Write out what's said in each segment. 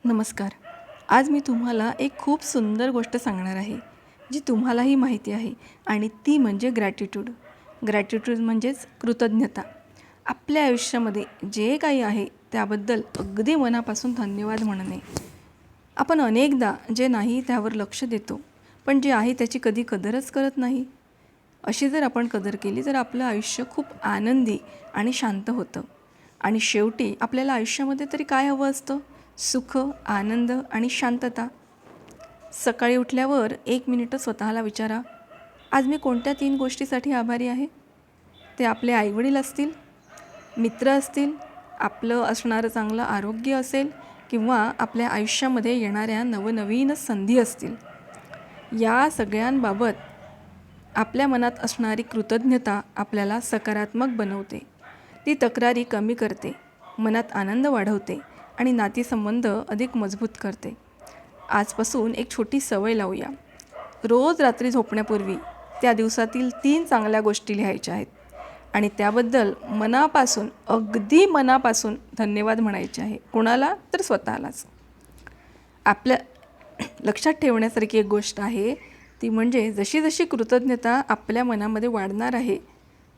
नमस्कार. आज मी तुम्हाला एक खूप सुंदर गोष्ट सांगणार आहे, जी तुम्हालाही माहिती आहे आणि ती म्हणजे ग्रॅटिट्यूड. ग्रॅटिट्यूड म्हणजेच कृतज्ञता. आपल्या आयुष्यामध्ये जे काही आहे त्याबद्दल अगदी मनापासून धन्यवाद म्हणणे. आपण अनेकदा जे नाही त्यावर लक्ष देतो, पण जे आहे त्याची कधी कदरच करत नाही. अशी जर आपण कदर केली तर आपलं आयुष्य खूप आनंदी आणि शांत होतं. आणि शेवटी आपल्याला आयुष्यामध्ये तरी काय हवं असतं? सुख, आनंद आणि शांतता. सकाळी उठल्यावर 1 मिनिट स्वतःला विचारा, आज मी कोणत्या 3 गोष्टीसाठी आभारी आहे? ते आपले आईवडील असतील, मित्र असतील, आपलं असणारं चांगलं आरोग्य असेल किंवा आपल्या आयुष्यामध्ये येणाऱ्या नवनवीन संधी असतील. या सगळ्यांबाबत आपल्या मनात असणारी कृतज्ञता आपल्याला सकारात्मक बनवते. ती तक्रारी कमी करते, मनात आनंद वाढवते आणि नातेसंबंध अधिक मजबूत करते. आजपासून एक छोटी सवय लावूया. रोज रात्री झोपण्यापूर्वी त्या दिवसातील 3 चांगल्या गोष्टी लिहायच्या आहेत आणि त्याबद्दल मनापासून, अगदी मनापासून धन्यवाद म्हणायचे आहे. कोणाला? तर स्वतःलाच. आपल्या लक्षात ठेवण्यासारखी एक गोष्ट आहे, ती म्हणजे जशी जशी कृतज्ञता आपल्या मनामध्ये वाढणार आहे,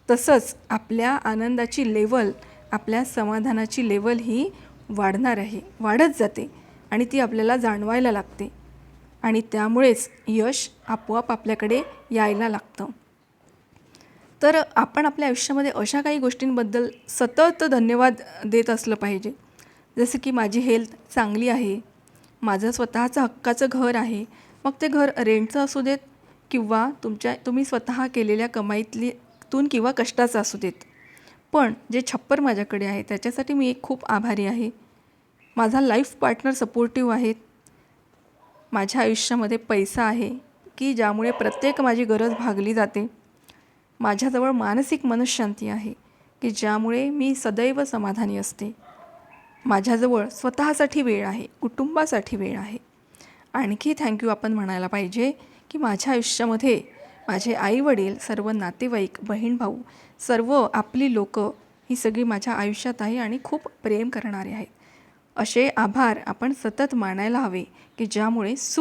तसंच आपल्या आनंदाची लेवल, आपल्या समाधानाची लेवल ही वाढणार आहे, वाढत जाते आणि ती आपल्याला जाणवायला लागते आणि त्यामुळेच यश आपोआप आपल्याकडे यायला लागतं. तर आपण आपल्या आयुष्यामध्ये अशा काही गोष्टींबद्दल सतत धन्यवाद देत असलं पाहिजे. जसं की माझी हेल्थ चांगली आहे, माझं स्वतःचं हक्काचं घर आहे, मग ते घर रेंटचं असू देत किंवा तुम्ही स्वतः केलेल्या कमाईतून किंवा कष्टाचं असू देत. पण जे छप्पर माझ्याकडे आहे त्याच्यासाठी मी एक खूप आभारी आहे. माझा लाईफ पार्टनर सपोर्टिव्ह आहेत. माझ्या आयुष्यामध्ये पैसा आहे की ज्यामुळे प्रत्येक माझी गरज भागली जाते. माझ्याजवळ मानसिक मनःशांती आहे की ज्यामुळे मी सदैव समाधानी असते. माझ्याजवळ स्वतःसाठी वेळ आहे, कुटुंबासाठी वेळ आहे. आणखी थँक्यू आपण म्हणायला पाहिजे की माझ्या आयुष्यामध्ये माझे आईवडील, सर्व नातेवाईक, बहीण भाऊ, सर्व आपली लोकं ही सगळी माझ्या आयुष्यात आहे आणि खूप प्रेम करणारे आहेत. असे आभार आपण सतत मानायला हवे की ज्यामुळे सुख